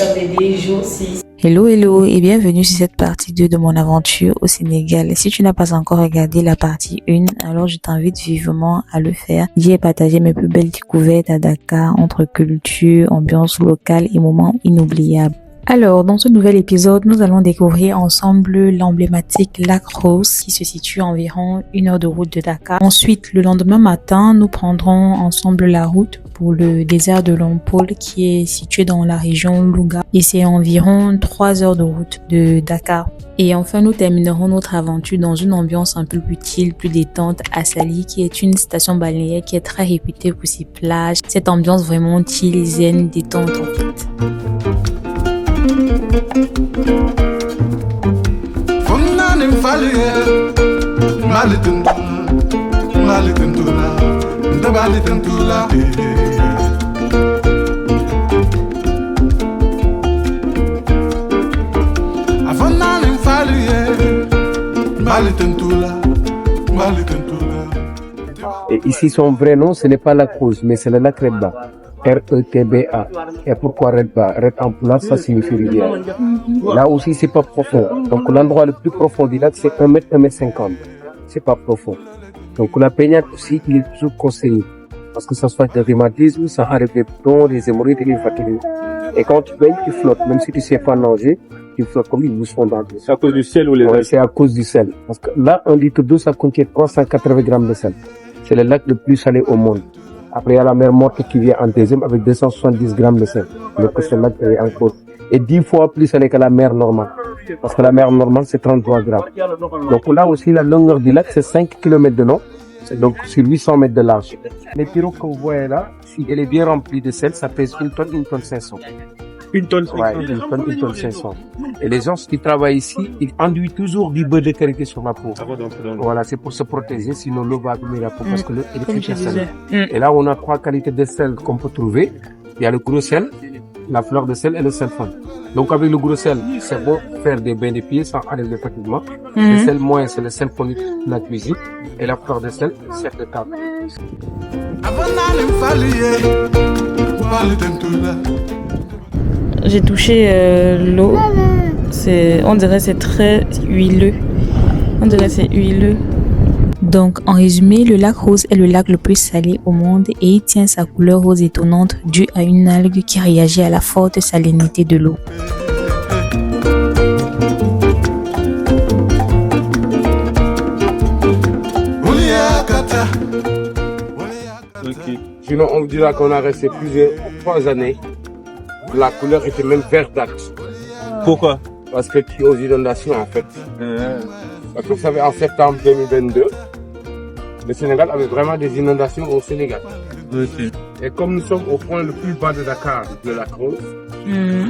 HAPD jour 6. Hello et bienvenue sur cette partie 2 de mon aventure au Sénégal. Si tu n'as pas encore regardé la partie 1, alors je t'invite vivement à le faire. J'y ai partagé mes plus belles découvertes à Dakar entre culture, ambiance locale et moments inoubliables. Alors, dans ce nouvel épisode, nous allons découvrir ensemble l'emblématique Lac Rose qui se situe à environ 1 heure de route de Dakar. Ensuite, le lendemain matin, nous prendrons ensemble la route pour le désert de Lompoul qui est situé dans la région Louga et c'est environ 3 heures de route de Dakar. Et enfin, nous terminerons notre aventure dans une ambiance un peu plus chill, plus détente à Saly qui est une station balnéaire qui est très réputée pour ses plages. Cette ambiance vraiment chill, zen, détente en fait. Et ici, son vrai nom, ce n'est pas Lac Rose, mais c'est le lac Redba. R-E-T-B-A. Et pourquoi Redba? Red en pulaar, ça signifie rivière. Là aussi, c'est pas profond. Donc, l'endroit le plus profond du lac, c'est 1 mètre, 1 mètre 50. C'est pas profond. Donc, la baignade aussi, il est toujours conseillé. Parce que ça soit des rhumatismes, ça arrive des boutons, des hémorroïdes et des fatigues. Et quand tu baignes, tu flottes. Même si tu sais pas nager, tu flottes comme une bouche fondante. C'est à cause du sel ou les Ouais, c'est à cause du sel. Parce que là, 1 litre d'eau, ça contient 380 grammes de sel. C'est le lac le plus salé au monde. Après, il y a la mer Morte qui vient en deuxième avec 270 grammes de sel. Donc, ce lac est encore. Et 10 fois plus salé que la mer normale. Parce que la mer normale, c'est 33 grammes. Donc là aussi, la longueur du lac, c'est 5 km de long. Donc, sur 800 mètres de large. Les pirogues que vous voyez là, si elle est bien remplie de sel, ça pèse 1 tonne 500. 1 tonne 500. Ouais, 1 tonne 500. Et les gens qui travaillent ici, ils enduisent toujours du beurre de karité sur la peau. Voilà, c'est pour se protéger, sinon l'eau va abîmer la peau parce que l'eau est très salée. Et là, on a 3 qualités de sel qu'on peut trouver. Il y a le gros sel, la fleur de sel et le sel fin. Donc avec le gros sel, c'est bon faire des bains de pieds sans enlever facilement. Le sel moyen, c'est le sel qu'on utilise dans la cuisine. Et la fleur de sel, c'est de table. J'ai touché l'eau. On dirait c'est très huileux. Donc, en résumé, le lac Rose est le lac le plus salé au monde et il tient sa couleur rose étonnante due à une algue qui réagit à la forte salinité de l'eau. Okay. Sinon, on dira qu'on a resté 3 années. La couleur était même verdâtre. Pourquoi? Parce que tu es aux inondations en fait. Parce que vous savez, en septembre 2022, le Sénégal avait vraiment des inondations au Sénégal. Okay. Et comme nous sommes au point le plus bas de Dakar, le lac Rose,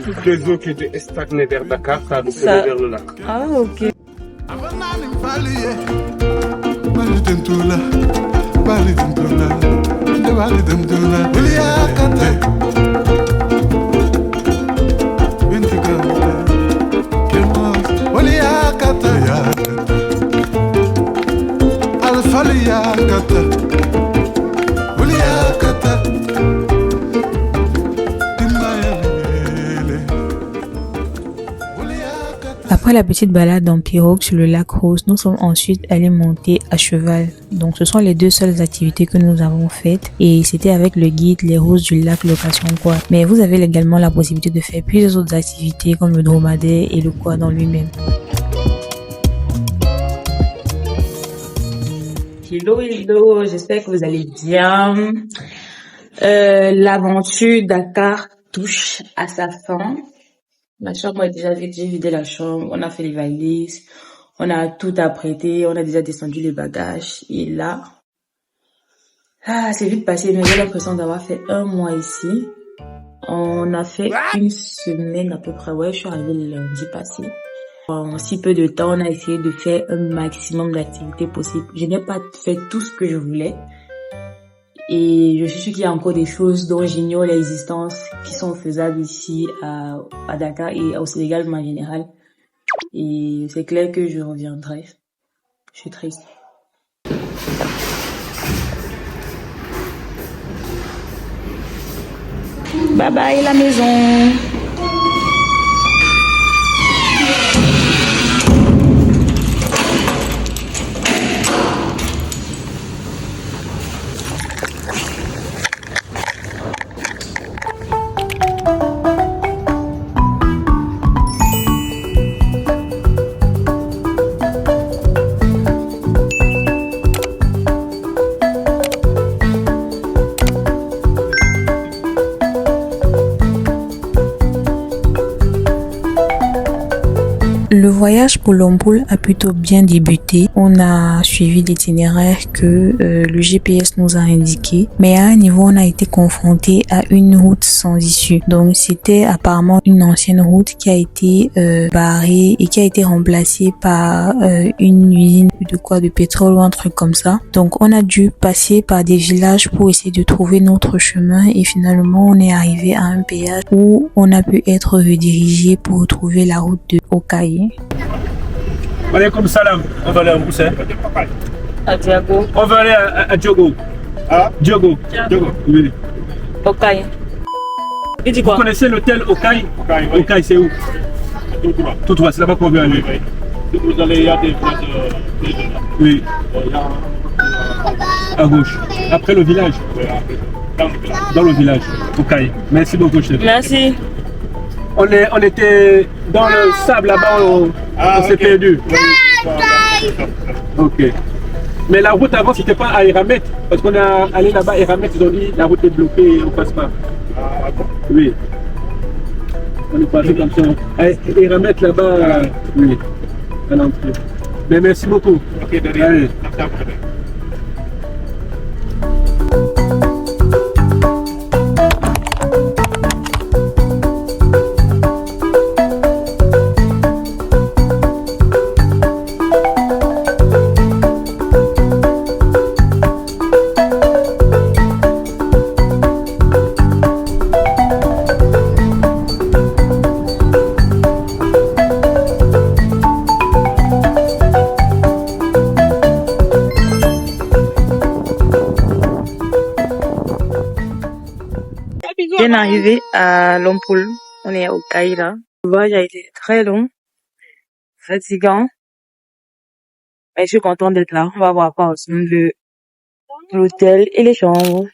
toutes les eaux qui étaient stagnées vers Dakar, ça a descendu vers le lac. Ah, ok. Après la petite balade en pirogue sur le lac Rose, nous sommes ensuite allés monter à cheval. Donc ce sont les 2 seules activités que nous avons faites et c'était avec le guide Les Roses du Lac Location Quad. Mais vous avez également la possibilité de faire plusieurs autres activités comme le dromadaire et le quad en lui-même. Hello, j'espère que vous allez bien. L'aventure Dakar touche à sa fin. Ma chambre est déjà vide, j'ai vidé la chambre, on a fait les valises, on a tout apprêté, on a déjà descendu les bagages. Et là, c'est vite passé, mais j'ai l'impression d'avoir fait 1 mois ici. On a fait 1 semaine à peu près, ouais, je suis arrivée le lundi passé. En si peu de temps, on a essayé de faire un maximum d'activités possibles. Je n'ai pas fait tout ce que je voulais. Et je suis sûre qu'il y a encore des choses dont j'ignore l'existence qui sont faisables ici à Dakar et au Sénégal en général. Et c'est clair que je reviendrai. Je suis triste. Bye bye la maison. Le voyage pour Lompoul a plutôt bien débuté. On a suivi l'itinéraire que le GPS nous a indiqué, mais à un niveau, on a été confronté à une route sans issue. Donc, c'était apparemment une ancienne route qui a été barrée et qui a été remplacée par une usine de pétrole ou un truc comme ça. Donc, on a dû passer par des villages pour essayer de trouver notre chemin et finalement, on est arrivé à un péage où on a pu être redirigé pour trouver la route de Okaï. Alaykoum salam. On va aller à Moussa. À Diago. On va aller à Diogo. Ah, Diogo. Diogo. Oui. Okaï. Il dit Vous quoi? connaissez l'hôtel Okaï? Okaï, c'est où? Tout droit, c'est là-bas qu'on veut aller. Vous allez, il y a des Oui. À gauche. Après le village. Dans le village. Okaï. Merci beaucoup, chef. Merci. On était dans le sable là-bas, on s'est perdu. Ok. Mais la route avant, c'était pas à Eramet. Parce qu'on est allé là-bas à Eramet, ils ont dit la route est bloquée, on passe pas. Oui. On est passé comme ça. À Eramet là-bas, oui. À l'entrée. Mais merci beaucoup. Ok, de Allez. rien. Bien arrivé à Lompoul. On est au Caïra. Le voyage a été très long, fatigant. Mais je suis contente d'être là. On va voir quoi ensemble de l'hôtel et les chambres.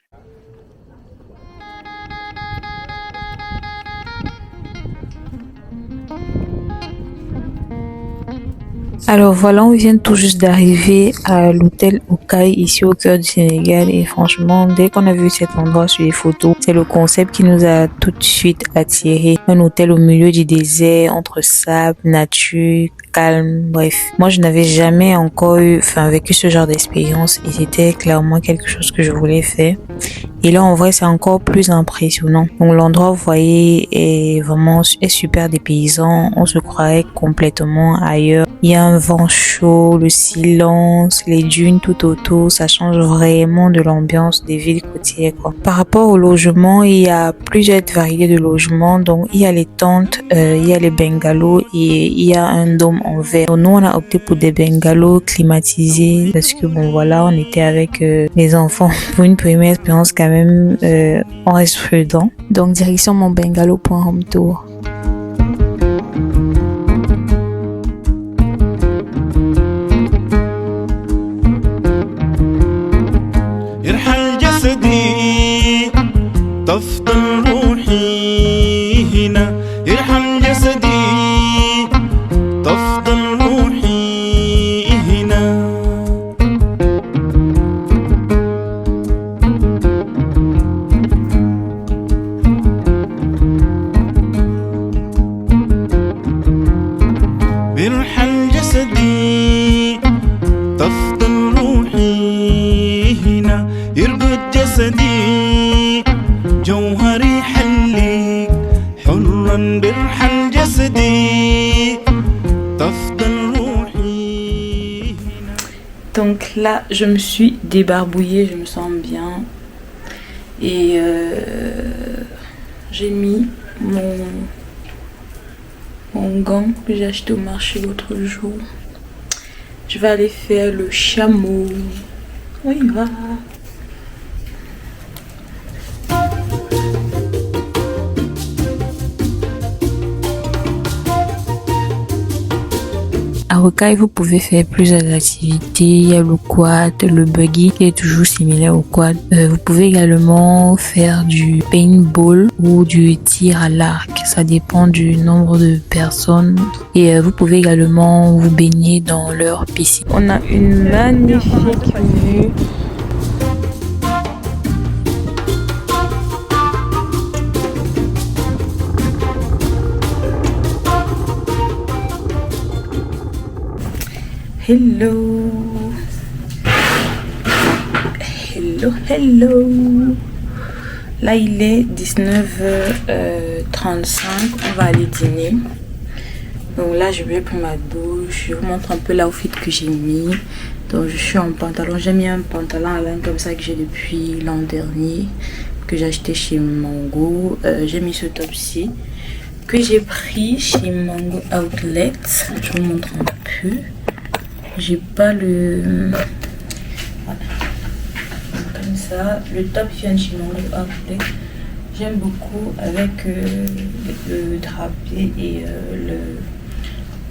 Alors voilà, on vient tout juste d'arriver à l'hôtel Okaï ici au cœur du Sénégal et franchement, dès qu'on a vu cet endroit sur les photos, c'est le concept qui nous a tout de suite attiré. Un hôtel au milieu du désert, entre sable, nature, calme, bref. Moi, je n'avais jamais encore vécu ce genre d'expérience et c'était clairement quelque chose que je voulais faire. Et là, en vrai, c'est encore plus impressionnant. Donc, l'endroit, vous voyez, est super dépaysant. On se croirait complètement ailleurs. Il y a un vent chaud, le silence, les dunes tout autour. Ça change vraiment de l'ambiance des villes côtières, quoi. Par rapport au logement, il y a plusieurs variétés de logements. Donc, il y a les tentes, il y a les bungalows et il y a un dôme en verre. Donc, nous, on a opté pour des bungalows climatisés parce que, bon, voilà, on était avec les enfants pour une première expérience quand même, on reste prudent. Donc, direction mon bungalow pour un home tour. تفضل روحي هنا يرحل جسدي تفضل روحي هنا بيرحل جسدي تفضل روحي هنا يرقد جسدي جوهري حليك حرا برحل جسدي تفضل روحي. Donc là, je me suis débarbouillée, je me sens bien. Et j'ai mis mon gant que j'ai acheté au marché l'autre jour. Je vais aller faire le chameau. On y va. À Okaï, vous pouvez faire plusieurs activités. Il y a le quad, le buggy qui est toujours similaire au quad. Vous pouvez également faire du paintball ou du tir à l'arc. Ça dépend du nombre de personnes. Et vous pouvez également vous baigner dans leur piscine. On a une magnifique vue. Hello. Hello, hello. Là, il est 19h35. On va aller dîner. Donc là, je vais prendre ma douche. Je vous montre un peu l'outfit que j'ai mis. Donc, je suis en pantalon. J'ai mis un pantalon à laine comme ça que j'ai depuis l'an dernier. Que j'ai acheté chez Mango. J'ai mis ce top-ci que j'ai pris chez Mango Outlet. Je vous montre un peu. J'ai pas le... Voilà. Comme ça. Le top vient de chez Mango Outlet. J'aime beaucoup avec le drapé et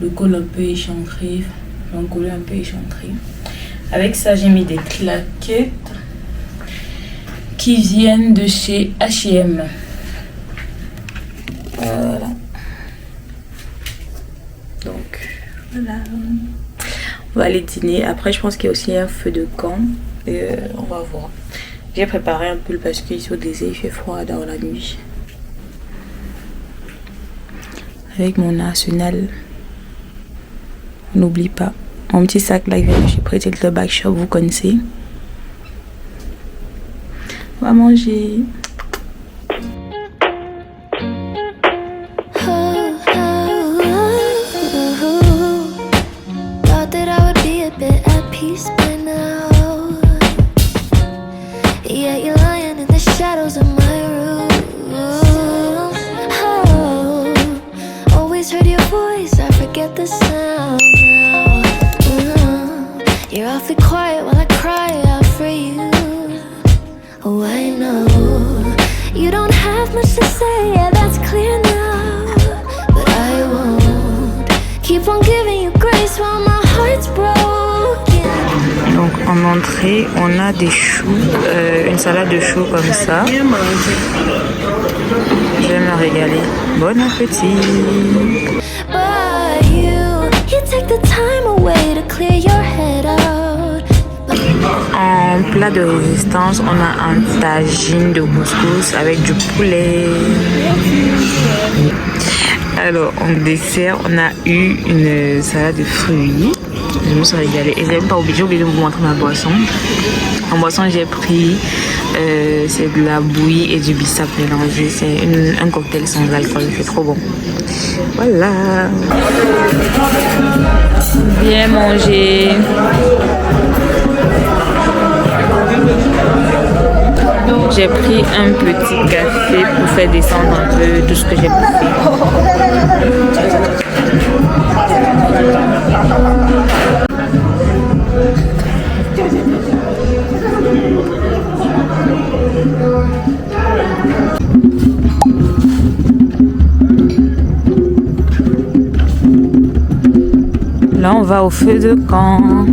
le col un peu échancré. Un collet un peu échancré. Avec ça, j'ai mis des claquettes qui viennent de chez H&M. Voilà. Donc, voilà. On va aller dîner. Après, je pense qu'il y a aussi un feu de camp. Et on va voir. J'ai préparé un pull parce qu'ici au désert, il fait froid dans la nuit. Avec mon arsenal. N'oublie pas. Mon petit sac là, il vient de chez Pretty Little Bag Shop, vous connaissez. On va manger. Donc en entrée, on a des choux, une salade de choux comme ça. Je vais me régaler. Bon appétit. En plat de résistance, on a un tagine de couscous avec du poulet. Alors en dessert, on a eu une salade de fruits. Je me suis régalée. Et j'ai oublié de vous montrer ma boisson. En boisson, j'ai pris c'est de la bouillie et du bissap mélangé. C'est un cocktail sans alcool. C'est trop bon. Voilà. Bien manger. J'ai pris un petit café pour faire descendre un peu tout ce que j'ai bouffé. Là, on va au feu de camp.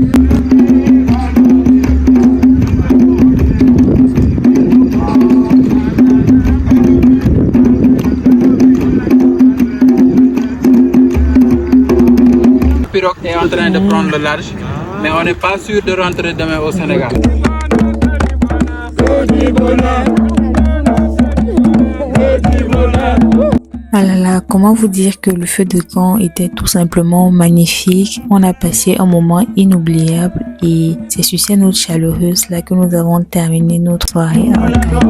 Est en train de prendre le large, mais on n'est pas sûr de rentrer demain au Sénégal. Ah là là, comment vous dire que le feu de camp était tout simplement magnifique. On a passé un moment inoubliable et c'est sur ces notes chaleureuses là que nous avons terminé notre soirée à Ouattara.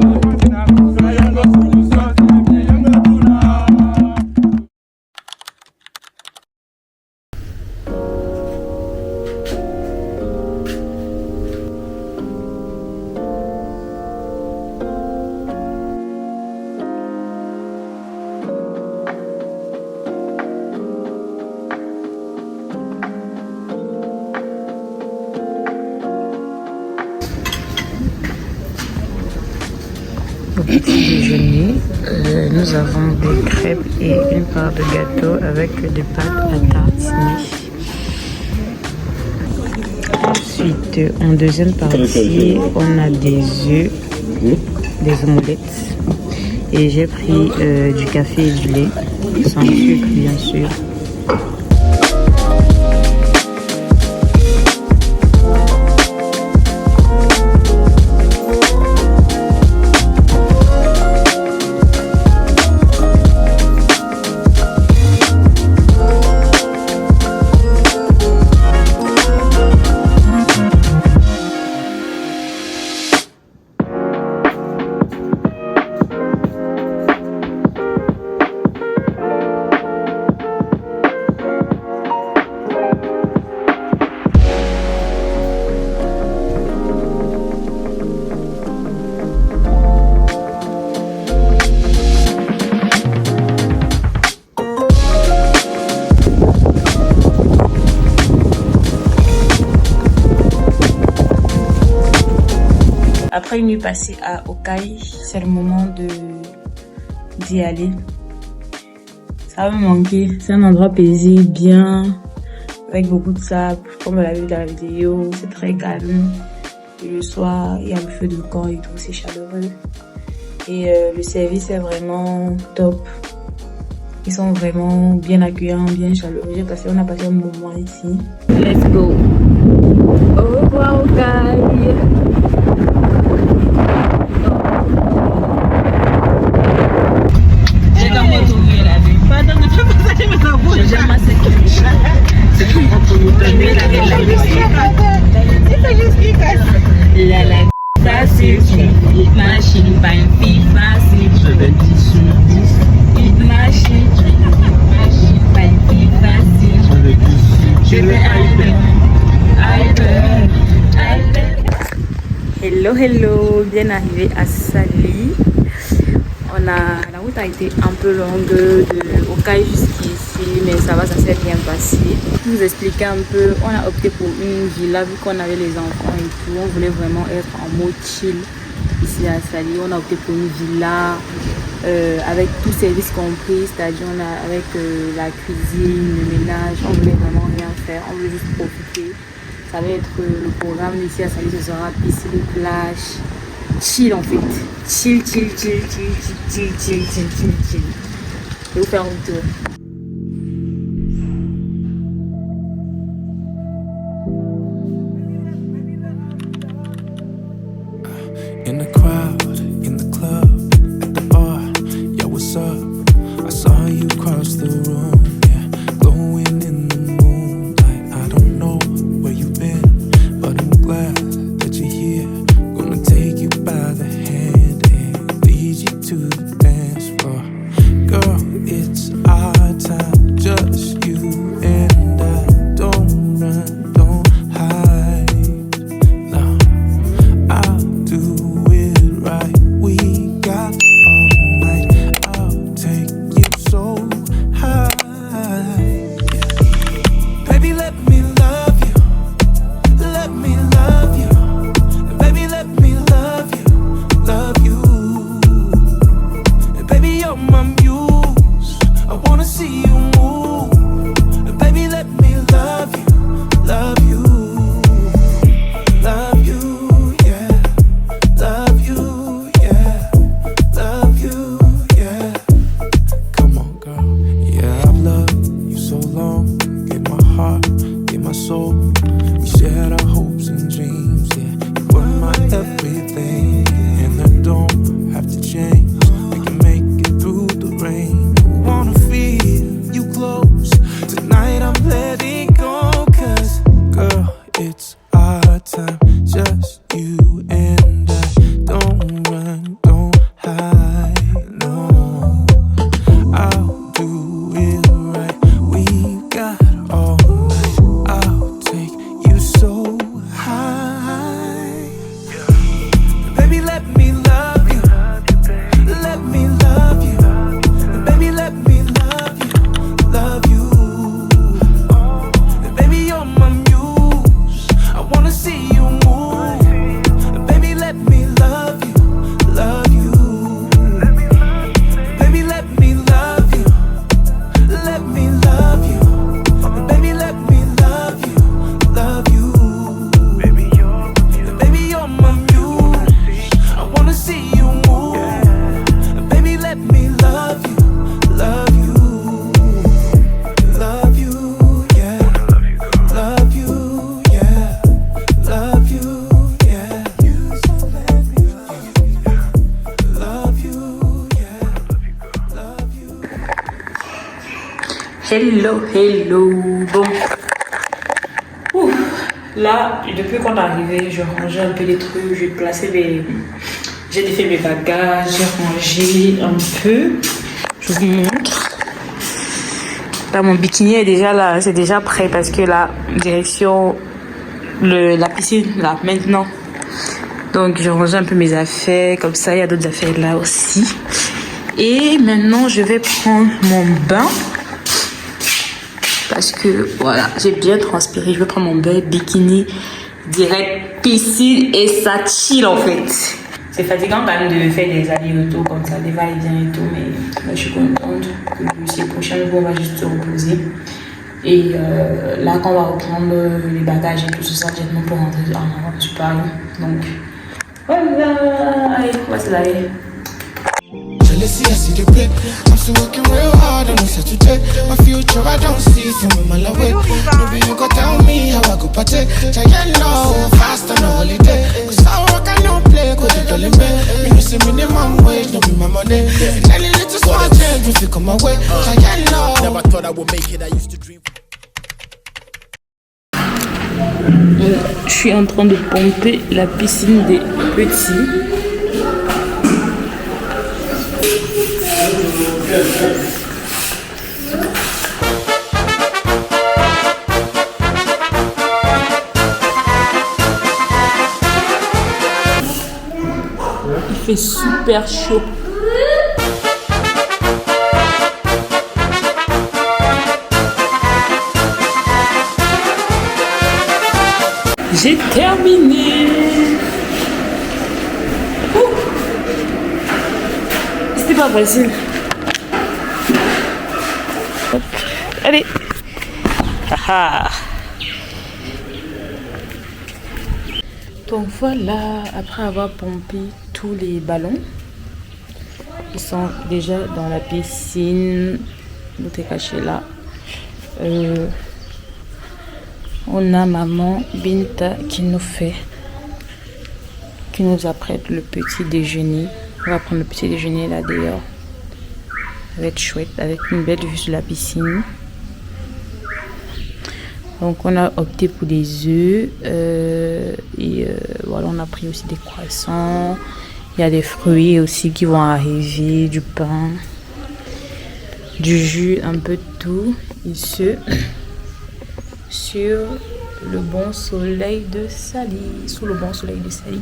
Au petit déjeuner, nous avons des crêpes et une part de gâteau avec des pâtes à tartiner. Ensuite, en deuxième partie, on a des œufs, des omelettes. Et j'ai pris du café et du lait, sans sucre bien sûr. Après une nuit passée à Okai, c'est le moment d'y aller. Ça va me manquer. C'est un endroit paisible, bien, avec beaucoup de sable, comme on l'a vu dans la vidéo. C'est très calme. Et le soir, il y a le feu de camp et tout, c'est chaleureux. Et le service est vraiment top. Ils sont vraiment bien accueillants, bien chaleureux. On a passé un moment ici. Let's go. Au revoir Okai. J'ai dans mon tour la vie. Pardon, ne peux pas passer mes enfants. J'ai jamais assez de c'est tout pour nous donner la ça suffit. Une machine, pas une fille facile. Je vais 10 sur 10. Une machine, pas une fille facile. Je vais hello, bien arrivé à Saly. La route a été un peu longue de Okai jusqu'ici, mais ça s'est bien passé. Pour vous expliquer un peu, on a opté pour une villa vu qu'on avait les enfants et tout. On voulait vraiment être en mode chill ici à Saly. On a opté pour une villa avec tout service compris, c'est-à-dire avec la cuisine, le ménage. On voulait vraiment rien faire, on voulait juste profiter. Ça va être le programme ici à Saly, ce sera piscine, plage. Chill en fait. Chill. Je vais vous faire un tour. In the crowd, in the club, at the bar, yeah, what's up? I saw you cross the room, yeah, glowing in the moonlight. I don't know where you've been, but I'm glad that you're here. Gonna take you by the hand and lead you to the dance floor. Girl, it's our time, just you and I. Don't run, don't hide. No, I'll do it right. We got all night. I'll take you so high. Baby, let me love you. Let me love you. Baby, let me love you. Love you. Baby, you're my muse. I wanna see you move. Baby, let me love you. Love you. Love you, yeah. Love you, yeah. Love you, yeah. Come on, girl. Yeah, I've loved you so long. Gave my heart, gave my soul. We shared our hopes and dreams, yeah. You were my everything, and I don't have to change. We can make it through the rain. I wanna feel you close. Tonight I'm letting go, 'cause girl, it's our time, just you and I. Don't run, don't hide, no. I'll do it right. We've got all night. I'll take you so high. Baby, let me love you. Let me love you. Baby, let me love you. Love you. Baby, you're my muse. I wanna see you move. Baby, let me love you. Love you. Baby, let me love you. Let me love you. Baby, let me love you. Love you. Baby, you're my muse. I wanna see you move. Baby, let me love you. Love you. Love you, yeah. Love you, yeah. Love you, yeah. Love you, yeah. Love you. Hello. Bon. Ouf. Là, depuis qu'on est arrivé, je rangeais un peu les trucs, j'ai placé j'ai défait mes bagages, j'ai rangé un peu. Je vous montre. Là, mon bikini est déjà là, c'est déjà prêt parce que là, direction la piscine, là, maintenant. Donc, j'ai rangé un peu mes affaires, comme ça, il y a d'autres affaires là aussi. Et maintenant, je vais prendre mon bain. Parce que, voilà, j'ai bien transpiré. Je vais prendre mon bain bikini direct piscine et ça chill en fait. C'est fatigant quand même de faire des allers-retours comme ça, des va-et-vient et tout, mais là, je suis contente que ces prochains jours, on va juste se reposer. Et là, quand on va reprendre les bagages et tout ça, directement pour rentrer sur Paris. Donc, voilà, allez, on va se laver. Jealousy, I see the play. I'm still working real hard on this today. My future, I don't see from a mile away. Maybe you go tell me how I go party. Giant low, fast on a holiday. Cause I work, I don't play, cause it all in bed. You see minimum wage, don't be my money. Any little small change if you come my way. Giant low. Never thought I would make it, I used to dream. Je suis en train de pomper la piscine des petits. Il fait super chaud. J'ai terminé. C'était pas facile. Hop. Allez. Ah. Donc voilà, après avoir pompé tous les ballons, ils sont déjà dans la piscine. Tout est caché là. On a maman Binta qui nous apprête le petit déjeuner. On va prendre le petit déjeuner là d'ailleurs. Ça va être chouette avec une belle vue sur la piscine. Donc on a opté pour des œufs voilà, on a pris aussi des croissants. Il y a des fruits aussi qui vont arriver, du pain, du jus, un peu de tout. Ici sur le bon soleil de Saly, sous le bon soleil de Saly.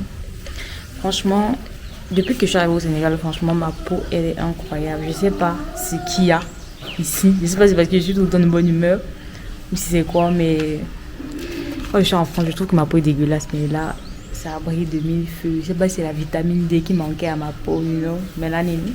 Franchement, depuis que je suis arrivée au Sénégal, franchement ma peau elle est incroyable. Je sais pas ce qu'il y a ici. Je sais pas si c'est parce que je suis tout le temps de bonne humeur ou si c'est quoi, mais quand je suis en France, je trouve que ma peau est dégueulasse, mais là ça brille de mille feux. Je sais pas si c'est la vitamine D qui manquait à ma peau, non, mais là Nini.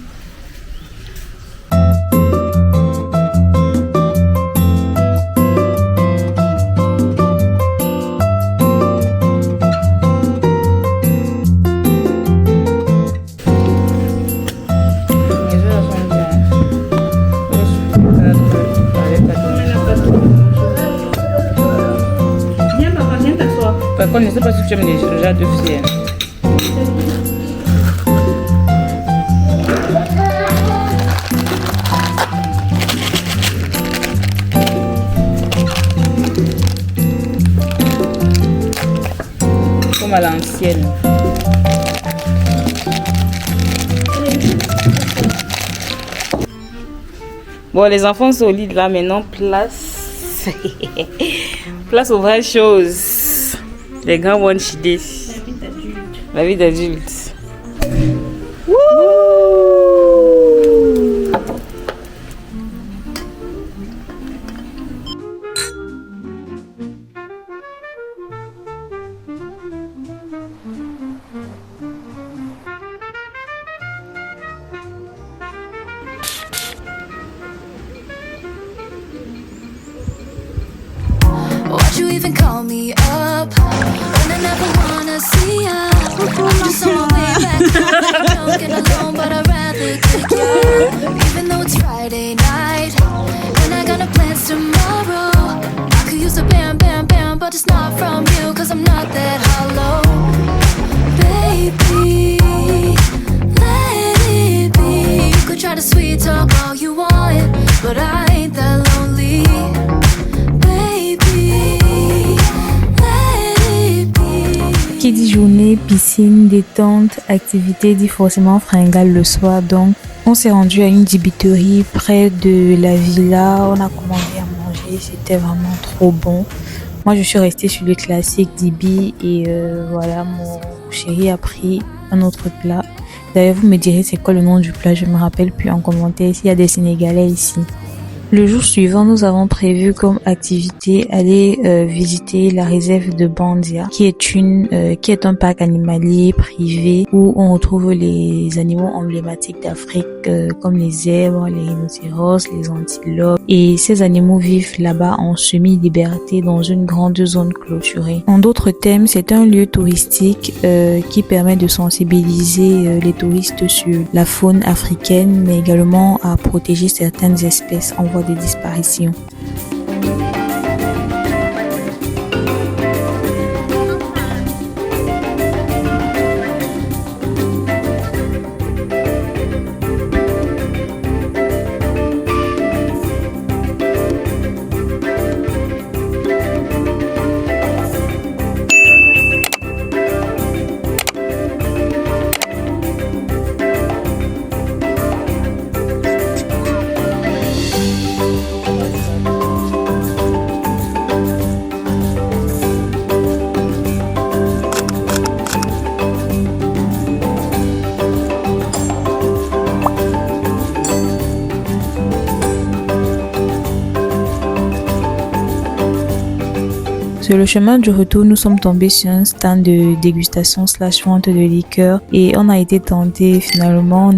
Par contre, je ne sais pas si tu aimes les déjà de fier. Comme à l'ancienne. Bon, les enfants sont au lit là maintenant. Place. Place aux vraies choses. Les grands one chidés. La vie d'adulte. Why'd you even call me up when I never wanna see ya? I'm just on my way back home. Don't get alone, but I'd rather take ya. Even though it's Friday night and I got no plans tomorrow, I could use a bam, bam, bam, but it's not from you, cause I'm not that hollow. Baby, let it be. You could try to sweet talk all you want, but I ain't that lonely. Qui dit journée, piscine, détente, activité dit forcément fringale le soir. Donc on s'est rendu à une débiterie près de la villa. On a commandé à manger, c'était vraiment trop bon. Moi je suis restée sur le classique d'Ibi et voilà, mon chéri a pris un autre plat. D'ailleurs vous me direz c'est quoi le nom du plat, je me rappelle plus en commentaire s'il y a des Sénégalais ici. Le jour suivant, nous avons prévu comme activité aller visiter la réserve de Bandia, qui est un parc animalier privé où on retrouve les animaux emblématiques d'Afrique comme les zèbres, les rhinocéros, les antilopes. Et ces animaux vivent là-bas en semi-liberté dans une grande zone clôturée. En d'autres termes, c'est un lieu touristique qui permet de sensibiliser les touristes sur la faune africaine, mais également à protéger certaines espèces en voie de disparition. Sur le chemin du retour, nous sommes tombés sur un stand de dégustation / vente de liqueurs et on a été tentés. Finalement,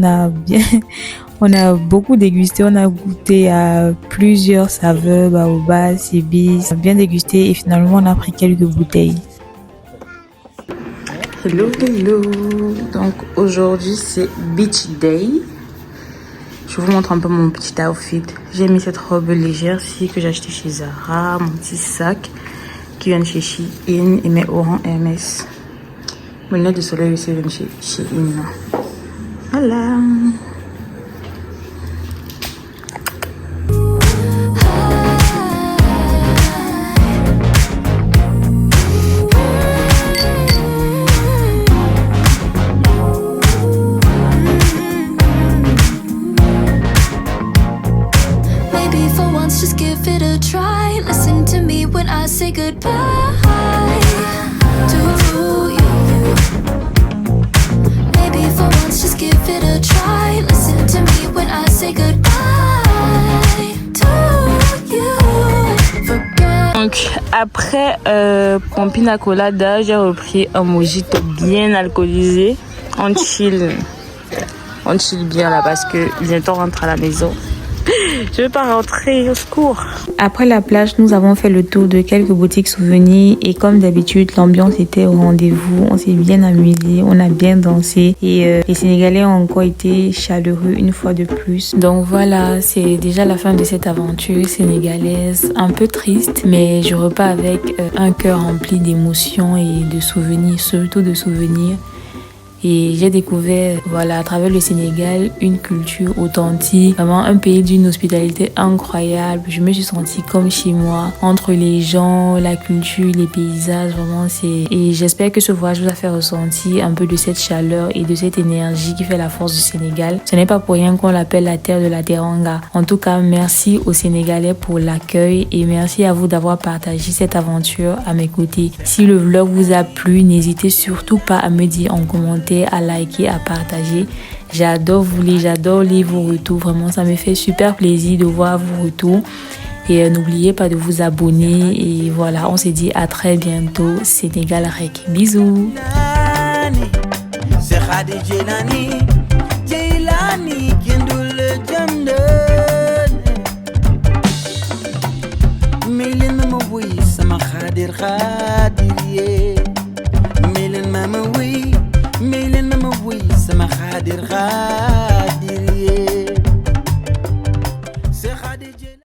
on a beaucoup dégusté, on a goûté à plusieurs saveurs, baobab, sibis, bien dégusté et finalement on a pris quelques bouteilles. Hello. Donc aujourd'hui c'est Beach Day. Je vous montre un peu mon petit outfit. J'ai mis cette robe légère-ci que j'ai acheté chez Zara, mon petit sac qui vient de chez Shein et mes orangs Hermès. Mes lunettes de soleil aussi viennent chez Shein. Voilà. Maybe for once, just give it a try. Listen to me when I say goodbye to you. Maybe for once, just give it a try. Listen to me when I say goodbye to you. Forget. Donc après Pompina Colada, j'ai repris un mojito bien alcoolisé. On chill bien là parce que bientôt on rentre à la maison. Je vais pas rentrer, au secours. Après la plage, nous avons fait le tour de quelques boutiques souvenirs et comme d'habitude, l'ambiance était au rendez-vous. On s'est bien amusé, on a bien dansé et les Sénégalais ont encore été chaleureux une fois de plus. Donc voilà, c'est déjà la fin de cette aventure sénégalaise, un peu triste, mais je repars avec un cœur rempli d'émotions et de souvenirs, surtout de souvenirs. Et j'ai découvert, à travers le Sénégal, une culture authentique, vraiment un pays d'une hospitalité incroyable. Je me suis sentie comme chez moi, entre les gens, la culture, les paysages, vraiment Et j'espère que ce voyage vous a fait ressentir un peu de cette chaleur et de cette énergie qui fait la force du Sénégal. Ce n'est pas pour rien qu'on l'appelle la terre de la Teranga. En tout cas, merci aux Sénégalais pour l'accueil et merci à vous d'avoir partagé cette aventure à mes côtés. Si le vlog vous a plu, n'hésitez surtout pas à me dire en commentaire, à liker, à partager. J'adore lire vos retours. Vraiment, ça me fait super plaisir de voir vos retours. Et n'oubliez pas de vous abonner. Et voilà, on se dit à très bientôt. Sénégal Rek. Bisous. ميلن ماما وي سما خادر غادر